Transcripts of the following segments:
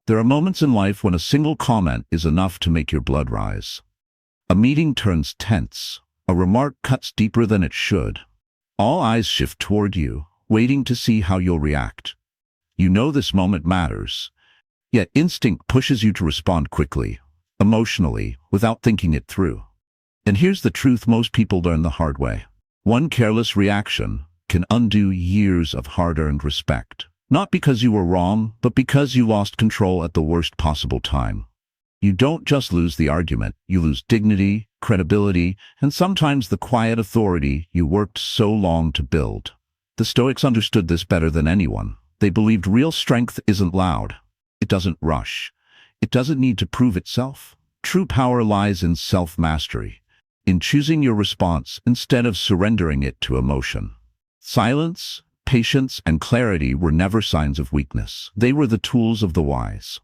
There are moments in life when a single comment is enough to make your blood rise. A meeting turns tense. A remark cuts deeper than it should. All eyes shift toward you, waiting to see how you'll react. You know this moment matters, yet instinct pushes you to respond quickly, emotionally, without thinking it through. And here's the truth most people learn the hard way. One careless reaction can undo years of hard-earned respect. Not because you were wrong, but because you lost control at the worst possible time. You don't just lose the argument, you lose dignity, credibility, and sometimes the quiet authority you worked so long to build. The Stoics understood this better than anyone. They believed real strength isn't loud. It doesn't rush. It doesn't need to prove itself. True power lies in self-mastery, in choosing your response instead of surrendering it to emotion. Silence, patience, and clarity were never signs of weakness. They were the tools of the wise.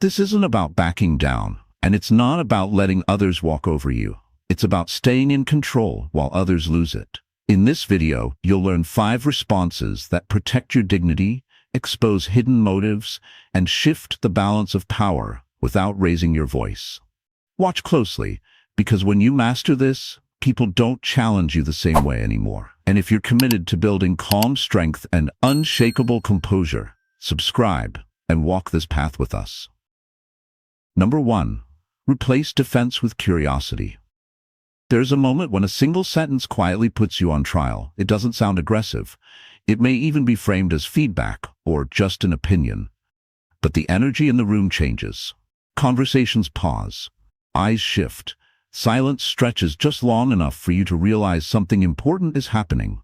This isn't about backing down, and it's not about letting others walk over you. It's about staying in control while others lose it. In this video, you'll learn 5 responses that protect your dignity, expose hidden motives, and shift the balance of power without raising your voice. Watch closely, because when you master this, people don't challenge you the same way anymore. And if you're committed to building calm strength and unshakable composure, subscribe and walk this path with us. Number 1. Replace defense with curiosity. There's a moment when a single sentence quietly puts you on trial. It doesn't sound aggressive. It may even be framed as feedback or just an opinion. But the energy in the room changes. Conversations pause. Eyes shift. Silence stretches just long enough for you to realize something important is happening.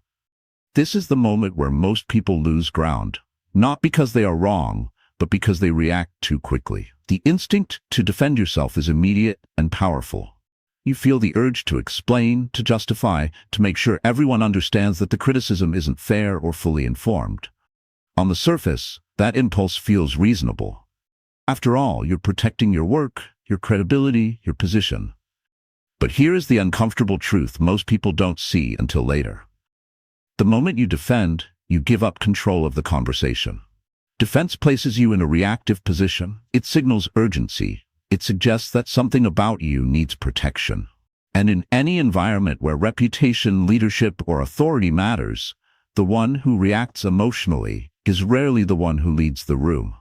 This is the moment where most people lose ground, not because they are wrong, but because they react too quickly. The instinct to defend yourself is immediate and powerful. You feel the urge to explain, to justify, to make sure everyone understands that the criticism isn't fair or fully informed. On the surface, that impulse feels reasonable. After all, you're protecting your work, your credibility, your position. But here is the uncomfortable truth most people don't see until later. The moment you defend, you give up control of the conversation. Defense places you in a reactive position. It signals urgency. It suggests that something about you needs protection. And in any environment where reputation, leadership, or authority matters, the one who reacts emotionally is rarely the one who leads the room.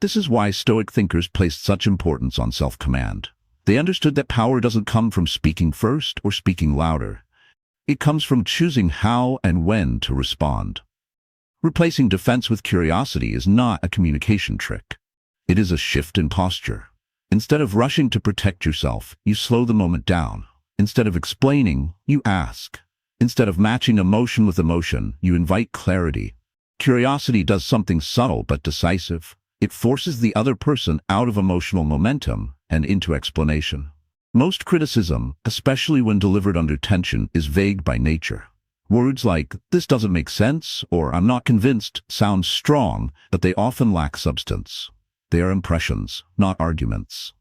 This is why Stoic thinkers placed such importance on self-command. They understood that power doesn't come from speaking first or speaking louder. It comes from choosing how and when to respond. Replacing defense with curiosity is not a communication trick. It is a shift in posture. Instead of rushing to protect yourself, you slow the moment down. Instead of explaining, you ask. Instead of matching emotion with emotion, you invite clarity. Curiosity does something subtle but decisive. It forces the other person out of emotional momentum and into explanation. Most criticism, especially when delivered under tension, is vague by nature. Words like, "this doesn't make sense," or "I'm not convinced," sound strong, but they often lack substance. They are impressions, not arguments.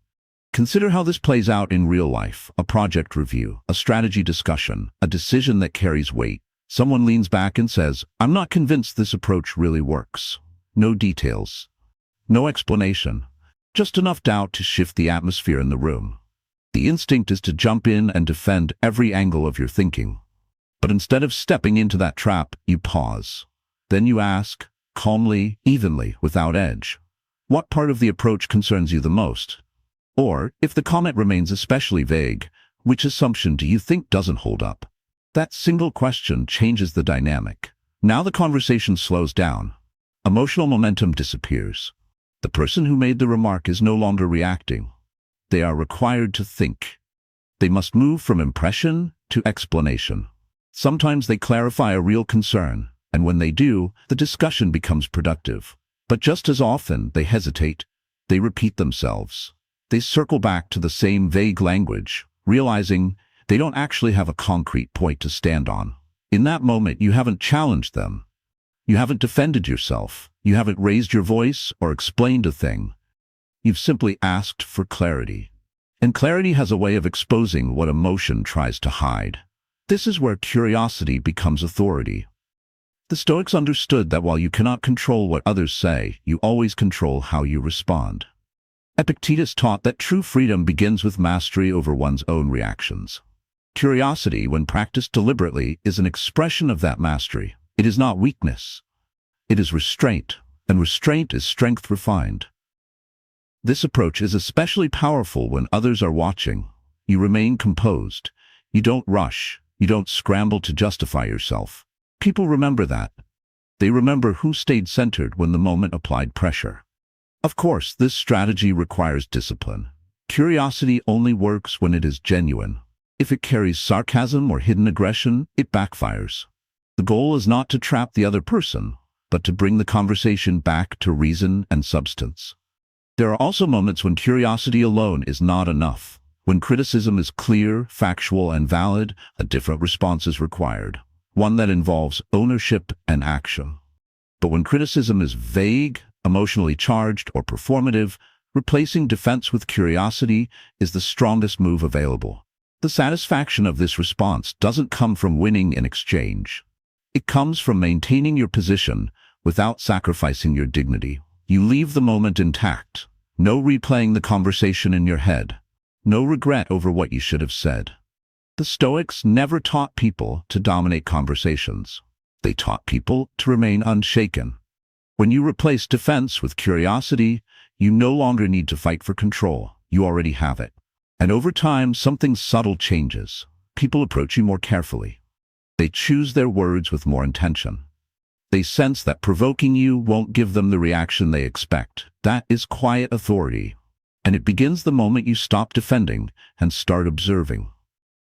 Consider how this plays out in real life: a project review, a strategy discussion, a decision that carries weight. Someone leans back and says, "I'm not convinced this approach really works." No details. No explanation. Just enough doubt to shift the atmosphere in the room. The instinct is to jump in and defend every angle of your thinking. But instead of stepping into that trap, you pause. Then you ask, calmly, evenly, without edge, what part of the approach concerns you the most? Or, if the comment remains especially vague, which assumption do you think doesn't hold up? That single question changes the dynamic. Now the conversation slows down. Emotional momentum disappears. The person who made the remark is no longer reacting. They are required to think. They must move from impression to explanation. Sometimes they clarify a real concern, and when they do, the discussion becomes productive. But just as often, they hesitate. They repeat themselves. They circle back to the same vague language, realizing they don't actually have a concrete point to stand on. In that moment, you haven't challenged them. You haven't defended yourself. You haven't raised your voice or explained a thing. You've simply asked for clarity. And clarity has a way of exposing what emotion tries to hide. This is where curiosity becomes authority. The Stoics understood that while you cannot control what others say, you always control how you respond. Epictetus taught that true freedom begins with mastery over one's own reactions. Curiosity, when practiced deliberately, is an expression of that mastery. It is not weakness. It is restraint, and restraint is strength refined. This approach is especially powerful when others are watching. You remain composed. You don't rush. You don't scramble to justify yourself. People remember that. They remember who stayed centered when the moment applied pressure. Of course, this strategy requires discipline. Curiosity only works when it is genuine. If it carries sarcasm or hidden aggression, it backfires. The goal is not to trap the other person, but to bring the conversation back to reason and substance. There are also moments when curiosity alone is not enough. When criticism is clear, factual, and valid, a different response is required, one that involves ownership and action. But when criticism is vague, emotionally charged, or performative, replacing defense with curiosity is the strongest move available. The satisfaction of this response doesn't come from winning in exchange. It comes from maintaining your position without sacrificing your dignity. You leave the moment intact. No replaying the conversation in your head. No regret over what you should have said. The Stoics never taught people to dominate conversations. They taught people to remain unshaken. When you replace defense with curiosity, you no longer need to fight for control. You already have it. And over time, something subtle changes. People approach you more carefully. They choose their words with more intention. They sense that provoking you won't give them the reaction they expect. That is quiet authority. And it begins the moment you stop defending and start observing.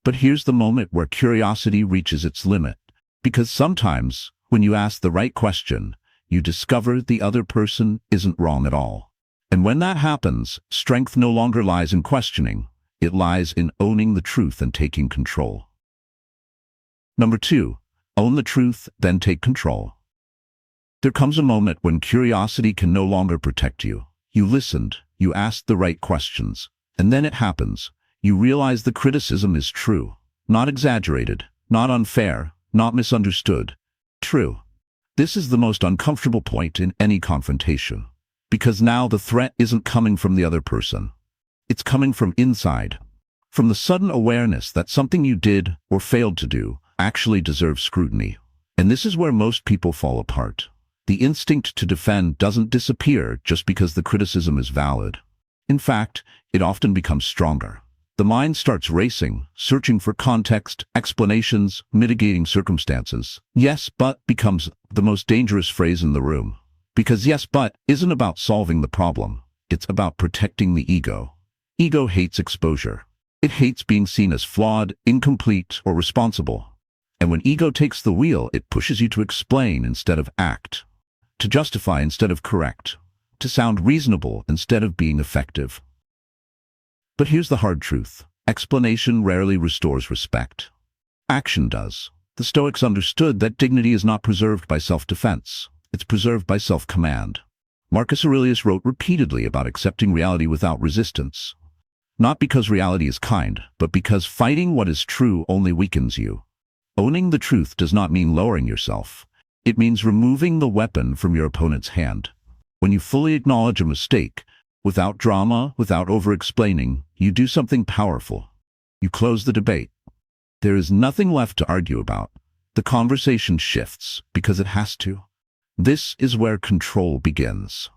But here's the moment where curiosity reaches its limit. Because sometimes, when you ask the right question, you discover the other person isn't wrong at all. And when that happens, strength no longer lies in questioning. It lies in owning the truth and taking control. Number 2, own the truth, then take control. There comes a moment when curiosity can no longer protect you. You listened, you asked the right questions, and then it happens. You realize the criticism is true, not exaggerated, not unfair, not misunderstood. True. This is the most uncomfortable point in any confrontation, because now the threat isn't coming from the other person. It's coming from inside, from the sudden awareness that something you did or failed to do actually deserves scrutiny. And this is where most people fall apart. The instinct to defend doesn't disappear just because the criticism is valid. In fact, it often becomes stronger. The mind starts racing, searching for context, explanations, mitigating circumstances. Yes, but becomes the most dangerous phrase in the room. Because yes, but isn't about solving the problem. It's about protecting the ego. Ego hates exposure. It hates being seen as flawed, incomplete, or responsible. And when ego takes the wheel, it pushes you to explain instead of act, to justify instead of correct, to sound reasonable instead of being effective. But here's the hard truth. Explanation rarely restores respect. Action does. The Stoics understood that dignity is not preserved by self-defense. It's preserved by self-command. Marcus Aurelius wrote repeatedly about accepting reality without resistance. Not because reality is kind, but because fighting what is true only weakens you. Owning the truth does not mean lowering yourself. It means removing the weapon from your opponent's hand. When you fully acknowledge a mistake, without drama, without over-explaining, you do something powerful. You close the debate. There is nothing left to argue about. The conversation shifts because it has to. This is where control begins.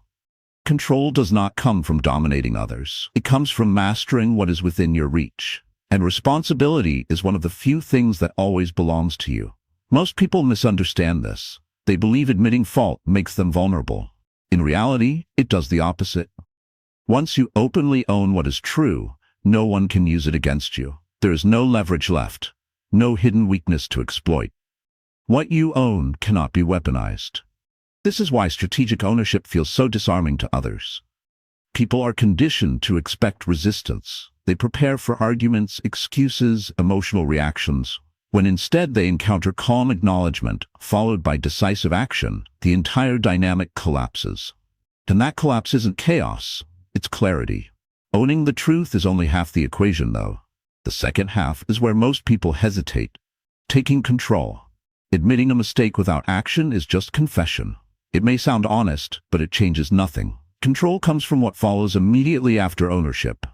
Control does not come from dominating others. It comes from mastering what is within your reach. And responsibility is one of the few things that always belongs to you. Most people misunderstand this. They believe admitting fault makes them vulnerable. In reality, it does the opposite. Once you openly own what is true, no one can use it against you. There is no leverage left, no hidden weakness to exploit. What you own cannot be weaponized. This is why strategic ownership feels so disarming to others. People are conditioned to expect resistance. They prepare for arguments, excuses, emotional reactions. When instead they encounter calm acknowledgement, followed by decisive action, the entire dynamic collapses. And that collapse isn't chaos, it's clarity. Owning the truth is only half the equation, though. The second half is where most people hesitate. Taking control. Admitting a mistake without action is just confession. It may sound honest, but it changes nothing. Control comes from what follows immediately after ownership.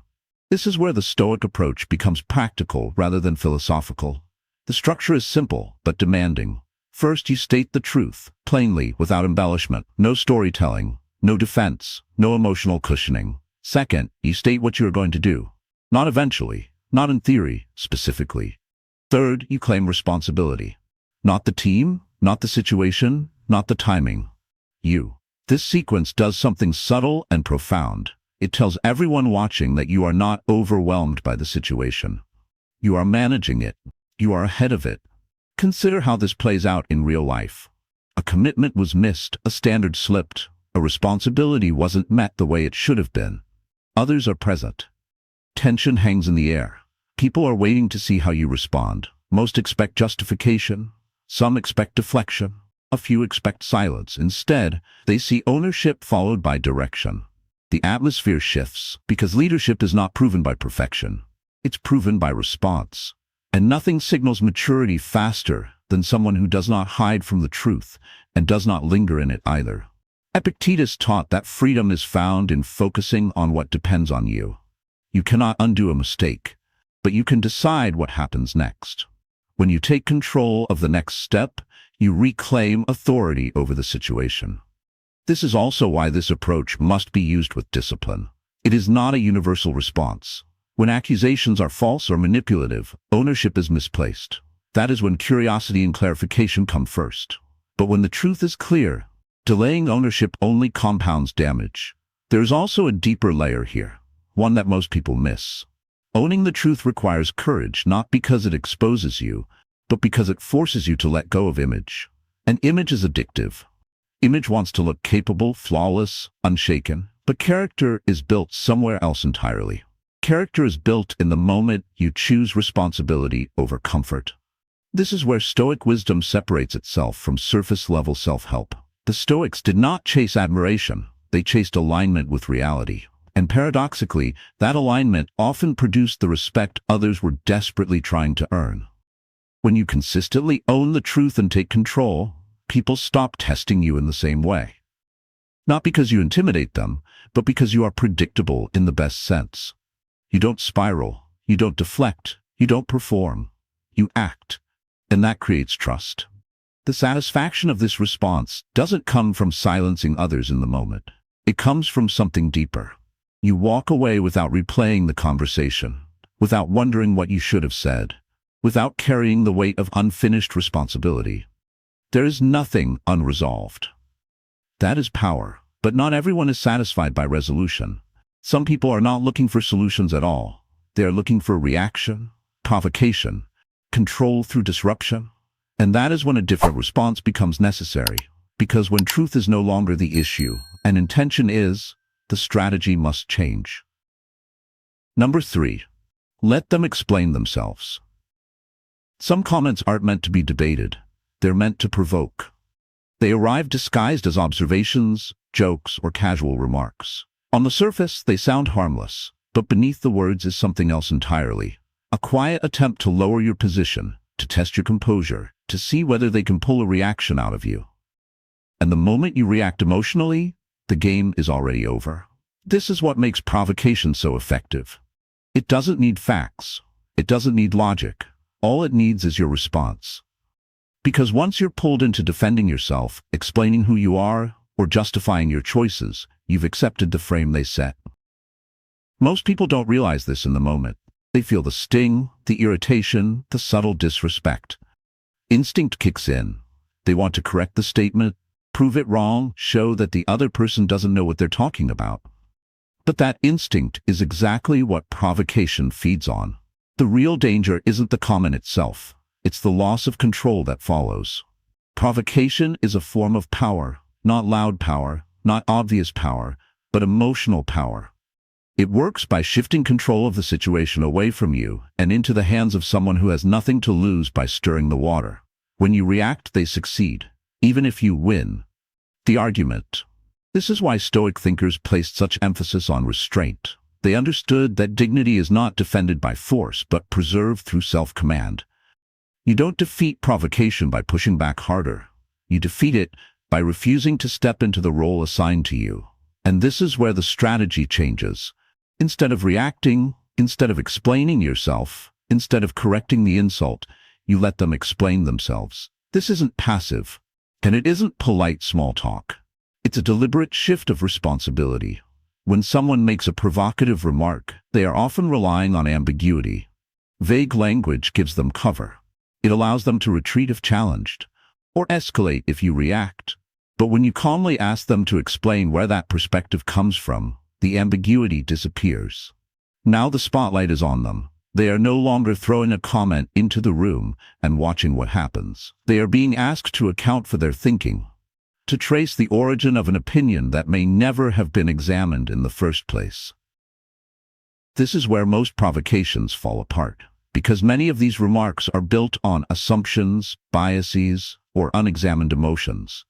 This is where the Stoic approach becomes practical rather than philosophical. The structure is simple, but demanding. First, you state the truth, plainly, without embellishment. No storytelling, no defense, no emotional cushioning. Second, you state what you are going to do. Not eventually, not in theory, specifically. Third, you claim responsibility. Not the team, not the situation, not the timing. You. This sequence does something subtle and profound. It tells everyone watching that you are not overwhelmed by the situation. You are managing it. You are ahead of it. Consider how this plays out in real life. A commitment was missed, a standard slipped, a responsibility wasn't met the way it should have been. Others are present. Tension hangs in the air. People are waiting to see how you respond. Most expect justification. Some expect deflection. A few expect silence. Instead, they see ownership followed by direction. The atmosphere shifts because leadership is not proven by perfection. It's proven by response. And nothing signals maturity faster than someone who does not hide from the truth and does not linger in it either. Epictetus taught that freedom is found in focusing on what depends on you. You cannot undo a mistake, but you can decide what happens next. When you take control of the next step, you reclaim authority over the situation. This is also why this approach must be used with discipline. It is not a universal response. When accusations are false or manipulative, ownership is misplaced. That is when curiosity and clarification come first. But when the truth is clear, delaying ownership only compounds damage. There is also a deeper layer here, one that most people miss. Owning the truth requires courage, not because it exposes you, but because it forces you to let go of image. An image is addictive. Image wants to look capable, flawless, unshaken, but character is built somewhere else entirely. Character is built in the moment you choose responsibility over comfort. This is where Stoic wisdom separates itself from surface-level self-help. The Stoics did not chase admiration, they chased alignment with reality. And paradoxically, that alignment often produced the respect others were desperately trying to earn. When you consistently own the truth and take control, people stop testing you in the same way. Not because you intimidate them, but because you are predictable in the best sense. You don't spiral, you don't deflect, you don't perform, you act, and that creates trust. The satisfaction of this response doesn't come from silencing others in the moment. It comes from something deeper. You walk away without replaying the conversation, without wondering what you should have said, without carrying the weight of unfinished responsibility. There is nothing unresolved. That is power, but not everyone is satisfied by resolution. Some people are not looking for solutions at all. They are looking for reaction, provocation, control through disruption. And that is when a different response becomes necessary. Because when truth is no longer the issue, and intention is, the strategy must change. Number 3. Let them explain themselves. Some comments aren't meant to be debated. They're meant to provoke. They arrive disguised as observations, jokes, or casual remarks. On the surface, they sound harmless, but beneath the words is something else entirely. A quiet attempt to lower your position, to test your composure, to see whether they can pull a reaction out of you. And the moment you react emotionally, the game is already over. This is what makes provocation so effective. It doesn't need facts. It doesn't need logic. All it needs is your response. Because once you're pulled into defending yourself, explaining who you are, or justifying your choices, you've accepted the frame they set. Most people don't realize this in the moment. They feel the sting, the irritation, the subtle disrespect. Instinct kicks in. They want to correct the statement, prove it wrong, show that the other person doesn't know what they're talking about. But that instinct is exactly what provocation feeds on. The real danger isn't the comment itself. It's the loss of control that follows. Provocation is a form of power, not loud power, not obvious power, but emotional power. It works by shifting control of the situation away from you and into the hands of someone who has nothing to lose by stirring the water. When you react, they succeed, even if you win the argument. This is why Stoic thinkers placed such emphasis on restraint. They understood that dignity is not defended by force, but preserved through self-command. You don't defeat provocation by pushing back harder. You defeat it by refusing to step into the role assigned to you. And this is where the strategy changes. Instead of reacting, instead of explaining yourself, instead of correcting the insult, you let them explain themselves. This isn't passive, and it isn't polite small talk. It's a deliberate shift of responsibility. When someone makes a provocative remark, they are often relying on ambiguity. Vague language gives them cover. It allows them to retreat if challenged, or escalate if you react. But when you calmly ask them to explain where that perspective comes from, the ambiguity disappears. Now the spotlight is on them. They are no longer throwing a comment into the room and watching what happens. They are being asked to account for their thinking, to trace the origin of an opinion that may never have been examined in the first place. This is where most provocations fall apart, because many of these remarks are built on assumptions, biases, or unexamined emotions.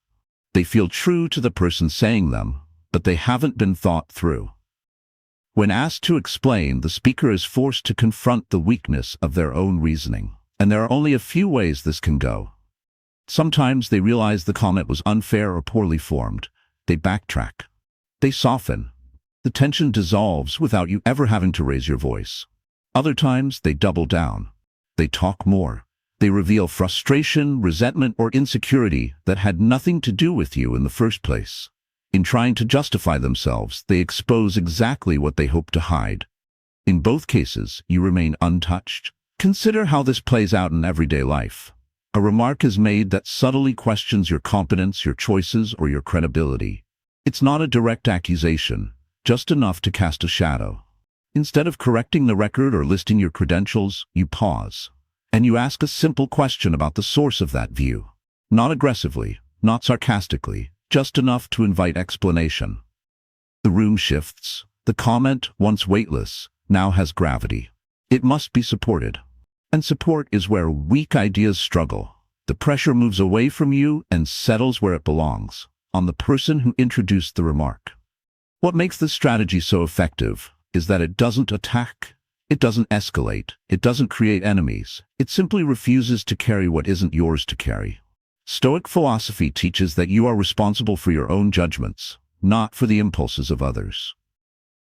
They feel true to the person saying them, but they haven't been thought through. When asked to explain, the speaker is forced to confront the weakness of their own reasoning. And there are only a few ways this can go. Sometimes they realize the comment was unfair or poorly formed. They backtrack. They soften. The tension dissolves without you ever having to raise your voice. Other times, they double down. They talk more. They reveal frustration, resentment, or insecurity that had nothing to do with you in the first place. In trying to justify themselves, they expose exactly what they hope to hide. In both cases, you remain untouched. Consider how this plays out in everyday life. A remark is made that subtly questions your competence, your choices, or your credibility. It's not a direct accusation, just enough to cast a shadow. Instead of correcting the record or listing your credentials, you pause. And you ask a simple question about the source of that view. Not aggressively, not sarcastically, just enough to invite explanation. The room shifts. The comment, once weightless, now has gravity. It must be supported. And support is where weak ideas struggle. The pressure moves away from you and settles where it belongs, on the person who introduced the remark. What makes this strategy so effective is that it doesn't attack, it doesn't escalate, it doesn't create enemies. It simply refuses to carry what isn't yours to carry. Stoic philosophy teaches that you are responsible for your own judgments, not for the impulses of others.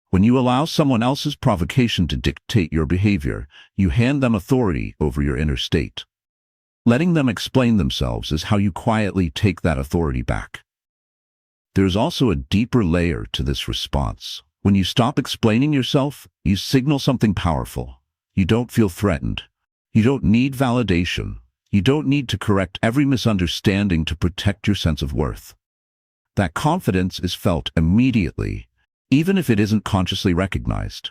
When you allow someone else's provocation to dictate your behavior, you hand them authority over your inner state. Letting them explain themselves is how you quietly take that authority back. There's also a deeper layer to this response. When you stop explaining yourself, you signal something powerful. You don't feel threatened. You don't need validation. You don't need to correct every misunderstanding to protect your sense of worth. That confidence is felt immediately, even if it isn't consciously recognized.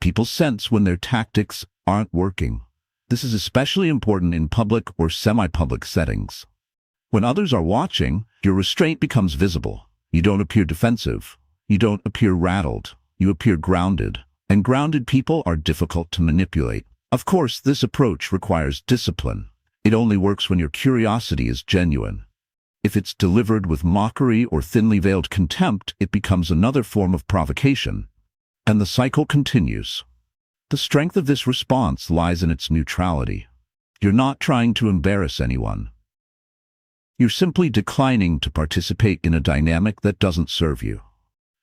People sense when their tactics aren't working. This is especially important in public or semi-public settings. When others are watching, your restraint becomes visible. You don't appear defensive. You don't appear rattled. You appear grounded. And grounded people are difficult to manipulate. Of course, this approach requires discipline. It only works when your curiosity is genuine. If it's delivered with mockery or thinly veiled contempt, it becomes another form of provocation. And the cycle continues. The strength of this response lies in its neutrality. You're not trying to embarrass anyone. You're simply declining to participate in a dynamic that doesn't serve you.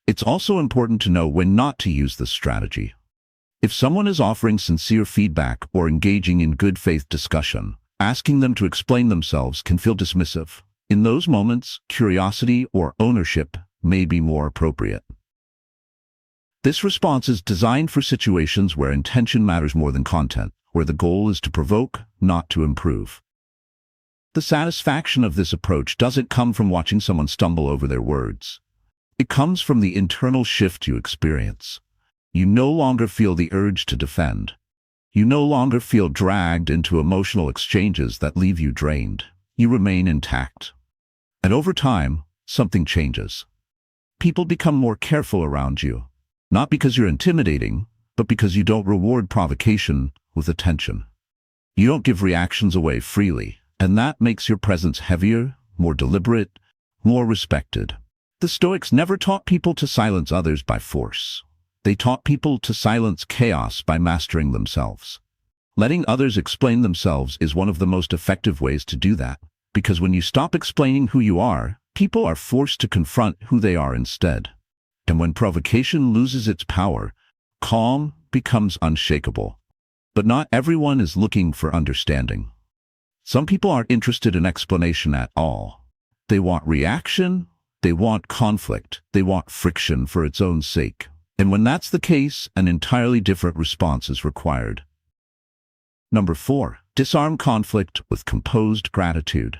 It's also important to know when not to use this strategy. If someone is offering sincere feedback or engaging in good faith discussion, asking them to explain themselves can feel dismissive. In those moments, curiosity or ownership may be more appropriate. This response is designed for situations where intention matters more than content, where the goal is to provoke, not to improve. The satisfaction of this approach doesn't come from watching someone stumble over their words. It comes from the internal shift you experience. You no longer feel the urge to defend. You no longer feel dragged into emotional exchanges that leave you drained. You remain intact. And over time, something changes. People become more careful around you, not because you're intimidating, but because you don't reward provocation with attention. You don't give reactions away freely, and that makes your presence heavier, more deliberate, more respected. The Stoics never taught people to silence others by force. They taught people to silence chaos by mastering themselves. Letting others explain themselves is one of the most effective ways to do that, because when you stop explaining who you are, people are forced to confront who they are instead. And when provocation loses its power, calm becomes unshakable. But not everyone is looking for understanding. Some people aren't interested in explanation at all. They want reaction, they want conflict, they want friction for its own sake. And when that's the case, an entirely different response is required. Number 4, disarm conflict with composed gratitude.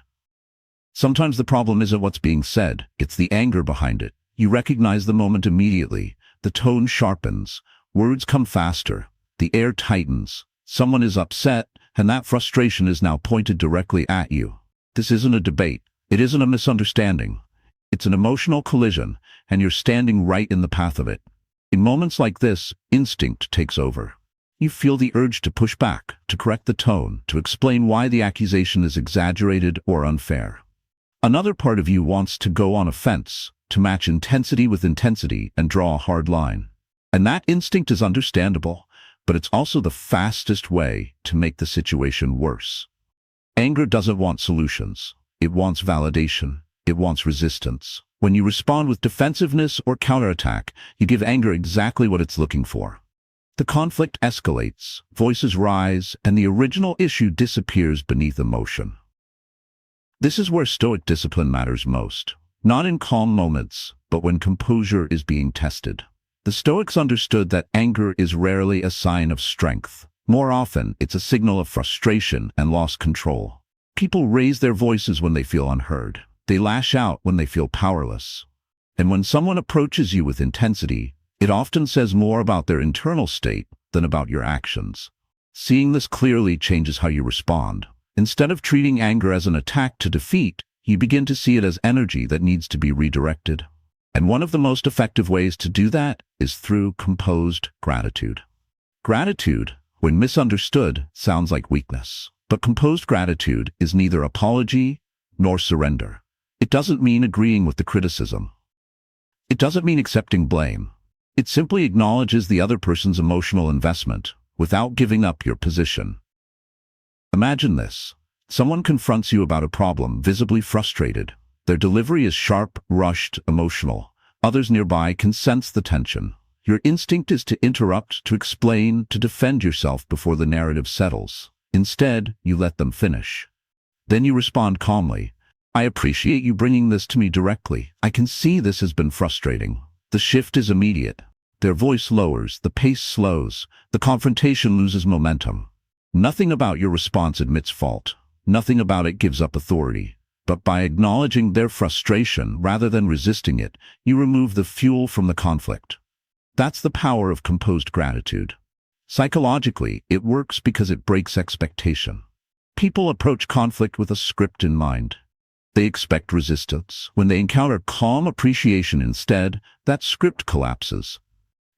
Sometimes the problem isn't what's being said, it's the anger behind it. You recognize the moment immediately. The tone sharpens, words come faster, the air tightens, someone is upset, and that frustration is now pointed directly at you. This isn't a debate, it isn't a misunderstanding. It's an emotional collision, and you're standing right in the path of it. In moments like this, instinct takes over. You feel the urge to push back, to correct the tone, to explain why the accusation is exaggerated or unfair. Another part of you wants to go on offense, to match intensity with intensity and draw a hard line. And that instinct is understandable, but it's also the fastest way to make the situation worse. Anger doesn't want solutions. It wants validation. It wants resistance. When you respond with defensiveness or counterattack, you give anger exactly what it's looking for. The conflict escalates, voices rise, and the original issue disappears beneath emotion. This is where Stoic discipline matters most. Not in calm moments, but when composure is being tested. The Stoics understood that anger is rarely a sign of strength. More often, it's a signal of frustration and lost control. People raise their voices when they feel unheard. They lash out when they feel powerless. And when someone approaches you with intensity, it often says more about their internal state than about your actions. Seeing this clearly changes how you respond. Instead of treating anger as an attack to defeat, you begin to see it as energy that needs to be redirected. And one of the most effective ways to do that is through composed gratitude. Gratitude, when misunderstood, sounds like weakness. But composed gratitude is neither apology nor surrender. It doesn't mean agreeing with the criticism. It doesn't mean accepting blame. It simply acknowledges the other person's emotional investment without giving up your position. Imagine this. Someone confronts you about a problem, visibly frustrated. Their delivery is sharp, rushed, emotional. Others nearby can sense the tension. Your instinct is to interrupt, to explain, to defend yourself before the narrative settles. Instead, you let them finish. Then you respond calmly. I appreciate you bringing this to me directly. I can see this has been frustrating. The shift is immediate. Their voice lowers, the pace slows, the confrontation loses momentum. Nothing about your response admits fault. Nothing about it gives up authority. But by acknowledging their frustration rather than resisting it, you remove the fuel from the conflict. That's the power of composed gratitude. Psychologically, it works because it breaks expectation. People approach conflict with a script in mind. They expect resistance. When they encounter calm appreciation instead, that script collapses.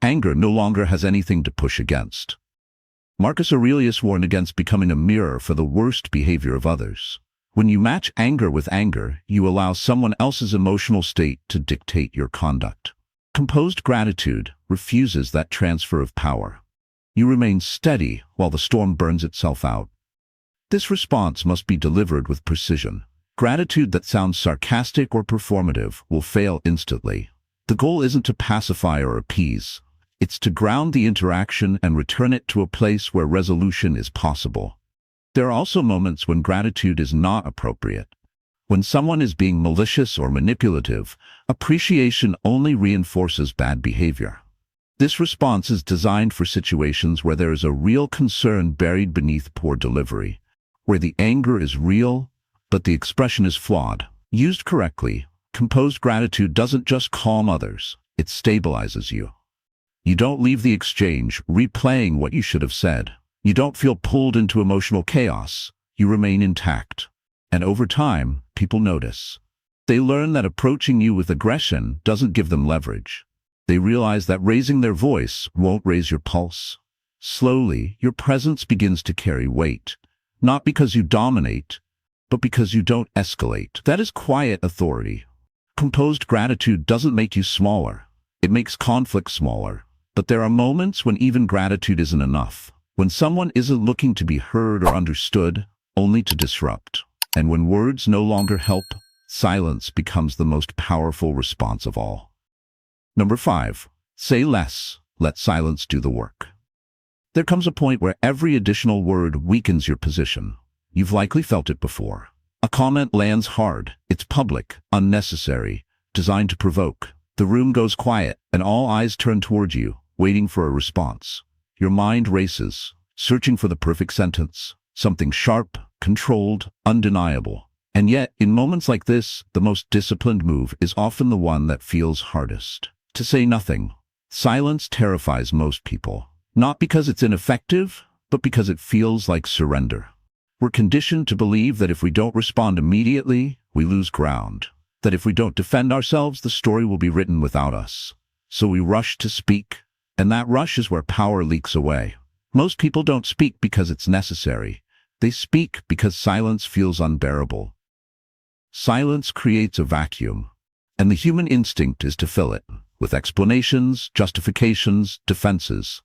Anger no longer has anything to push against. Marcus Aurelius warned against becoming a mirror for the worst behavior of others. When you match anger with anger, you allow someone else's emotional state to dictate your conduct. Composed gratitude refuses that transfer of power. You remain steady while the storm burns itself out. This response must be delivered with precision. Gratitude that sounds sarcastic or performative will fail instantly. The goal isn't to pacify or appease. It's to ground the interaction and return it to a place where resolution is possible. There are also moments when gratitude is not appropriate. When someone is being malicious or manipulative, appreciation only reinforces bad behavior. This response is designed for situations where there is a real concern buried beneath poor delivery, where the anger is real, but the expression is flawed. Used correctly, composed gratitude doesn't just calm others, it stabilizes you. You don't leave the exchange replaying what you should have said. You don't feel pulled into emotional chaos. You remain intact. And over time, people notice. They learn that approaching you with aggression doesn't give them leverage. They realize that raising their voice won't raise your pulse. Slowly, your presence begins to carry weight, not because you dominate, but because you don't escalate. That is quiet authority. Composed gratitude doesn't make you smaller. It makes conflict smaller. But there are moments when even gratitude isn't enough. When someone isn't looking to be heard or understood, only to disrupt. And when words no longer help, silence becomes the most powerful response of all. Number 5. Say less. Let silence do the work. There comes a point where every additional word weakens your position. You've likely felt it before. A comment lands hard. It's public, unnecessary, designed to provoke. The room goes quiet, and all eyes turn toward you, waiting for a response. Your mind races, searching for the perfect sentence, something sharp, controlled, undeniable. And yet, in moments like this, the most disciplined move is often the one that feels hardest. To say nothing. Silence terrifies most people. Not because it's ineffective, but because it feels like surrender. We're conditioned to believe that if we don't respond immediately, we lose ground. That if we don't defend ourselves, the story will be written without us. So we rush to speak, and that rush is where power leaks away. Most people don't speak because it's necessary. They speak because silence feels unbearable. Silence creates a vacuum, and the human instinct is to fill it with explanations, justifications, defenses.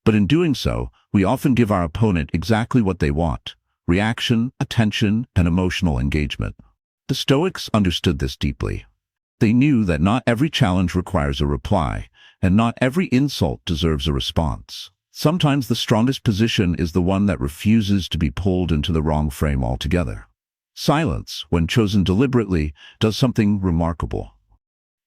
But in doing so, we often give our opponent exactly what they want: reaction, attention, and emotional engagement. The Stoics understood this deeply. They knew that not every challenge requires a reply, and not every insult deserves a response. Sometimes the strongest position is the one that refuses to be pulled into the wrong frame altogether. Silence, when chosen deliberately, does something remarkable.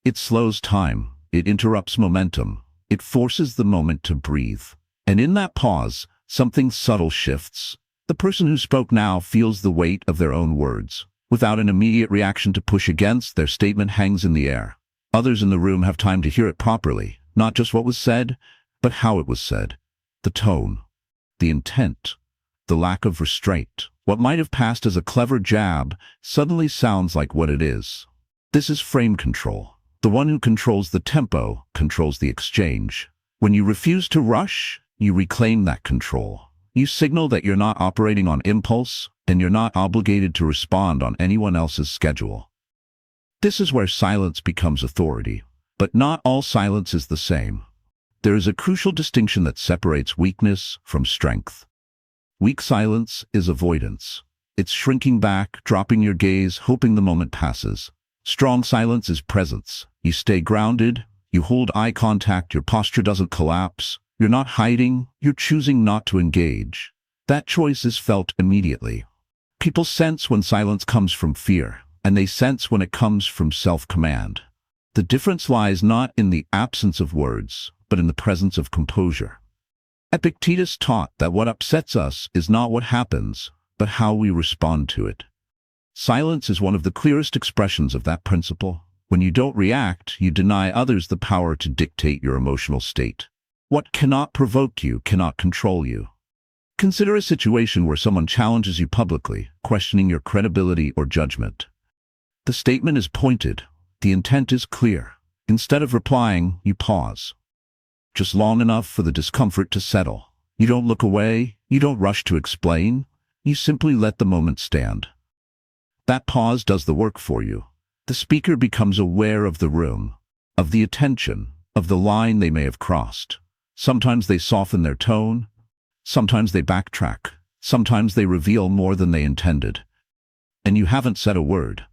It slows time, it interrupts momentum, it forces the moment to breathe. And in that pause, something subtle shifts. The person who spoke now feels the weight of their own words. Without an immediate reaction to push against, their statement hangs in the air. Others in the room have time to hear it properly, not just what was said, but how it was said. The tone, the intent, the lack of restraint. What might have passed as a clever jab suddenly sounds like what it is. This is frame control. The one who controls the tempo controls the exchange. When you refuse to rush, you reclaim that control. You signal that you're not operating on impulse, and you're not obligated to respond on anyone else's schedule. This is where silence becomes authority. But not all silence is the same. There is a crucial distinction that separates weakness from strength. Weak silence is avoidance. It's shrinking back, dropping your gaze, hoping the moment passes. Strong silence is presence. You stay grounded, you hold eye contact, your posture doesn't collapse. You're not hiding, you're choosing not to engage. That choice is felt immediately. People sense when silence comes from fear, and they sense when it comes from self-command. The difference lies not in the absence of words, but in the presence of composure. Epictetus taught that what upsets us is not what happens, but how we respond to it. Silence is one of the clearest expressions of that principle. When you don't react, you deny others the power to dictate your emotional state. What cannot provoke you cannot control you. Consider a situation where someone challenges you publicly, questioning your credibility or judgment. The statement is pointed. The intent is clear. Instead of replying, you pause. Just long enough for the discomfort to settle. You don't look away. You don't rush to explain. You simply let the moment stand. That pause does the work for you. The speaker becomes aware of the room, of the attention, of the line they may have crossed. Sometimes they soften their tone. Sometimes they backtrack. Sometimes they reveal more than they intended. And you haven't said a word.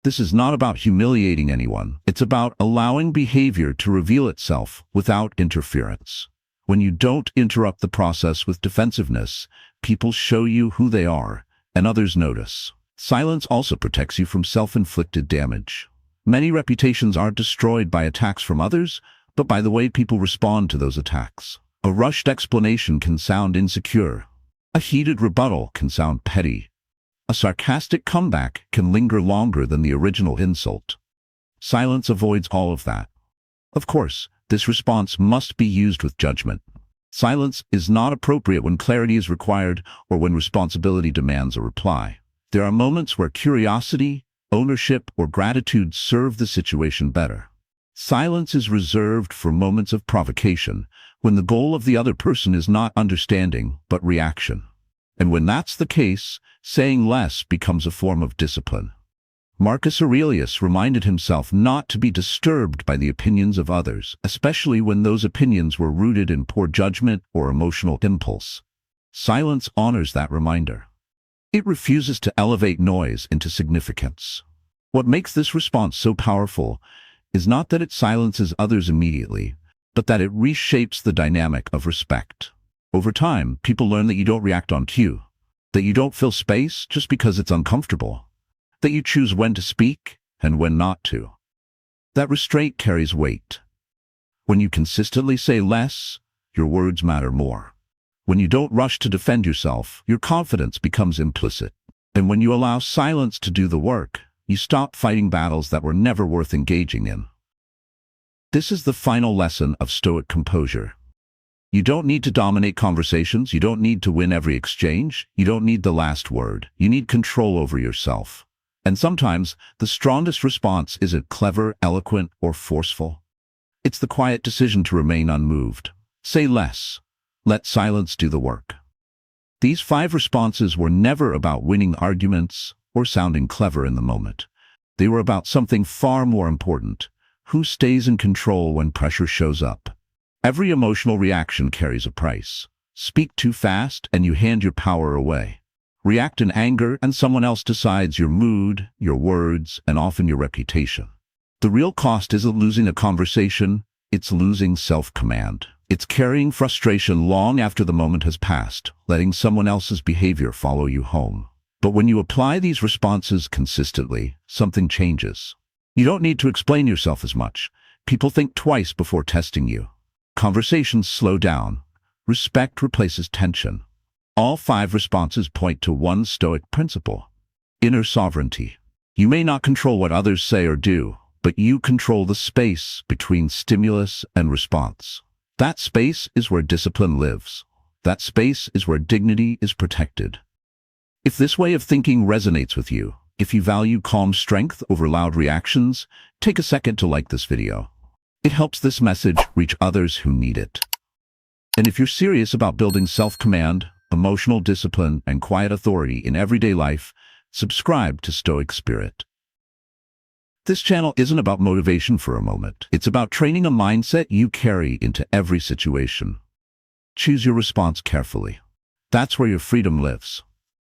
This is not about humiliating anyone. It's about allowing behavior to reveal itself without interference. When you don't interrupt the process with defensiveness, people show you who they are, and others notice. Silence also protects you from self-inflicted damage. Many reputations aren't destroyed by attacks from others, but by the way people respond to those attacks. A rushed explanation can sound insecure. A heated rebuttal can sound petty. A sarcastic comeback can linger longer than the original insult. Silence avoids all of that. Of course, this response must be used with judgment. Silence is not appropriate when clarity is required or when responsibility demands a reply. There are moments where curiosity, ownership, or gratitude serve the situation better. Silence is reserved for moments of provocation, when the goal of the other person is not understanding, but reaction. And when that's the case, saying less becomes a form of discipline. Marcus Aurelius reminded himself not to be disturbed by the opinions of others, especially when those opinions were rooted in poor judgment or emotional impulse. Silence honors that reminder. It refuses to elevate noise into significance. What makes this response so powerful is not that it silences others immediately, but that it reshapes the dynamic of respect. Over time, people learn that you don't react on cue, that you don't fill space just because it's uncomfortable, that you choose when to speak and when not to. That restraint carries weight. When you consistently say less, your words matter more. When you don't rush to defend yourself, your confidence becomes implicit. And when you allow silence to do the work, you stop fighting battles that were never worth engaging in. This is the final lesson of Stoic composure. You don't need to dominate conversations, you don't need to win every exchange, you don't need the last word. You need control over yourself. And sometimes, the strongest response isn't clever, eloquent, or forceful. It's the quiet decision to remain unmoved. Say less. Let silence do the work. These 5 responses were never about winning arguments or sounding clever in the moment. They were about something far more important: who stays in control when pressure shows up. Every emotional reaction carries a price. Speak too fast and you hand your power away. React in anger and someone else decides your mood, your words, and often your reputation. The real cost isn't losing a conversation, it's losing self-command. It's carrying frustration long after the moment has passed, letting someone else's behavior follow you home. But when you apply these responses consistently, something changes. You don't need to explain yourself as much. People think twice before testing you. Conversations slow down. Respect replaces tension. All 5 responses point to one Stoic principle: inner sovereignty. You may not control what others say or do, but you control the space between stimulus and response. That space is where discipline lives. That space is where dignity is protected. If this way of thinking resonates with you, if you value calm strength over loud reactions, take a second to like this video. It helps this message reach others who need it. And if you're serious about building self-command, emotional discipline, and quiet authority in everyday life, subscribe to Stoic Spirit. This channel isn't about motivation for a moment. It's about training a mindset you carry into every situation. Choose your response carefully. That's where your freedom lives.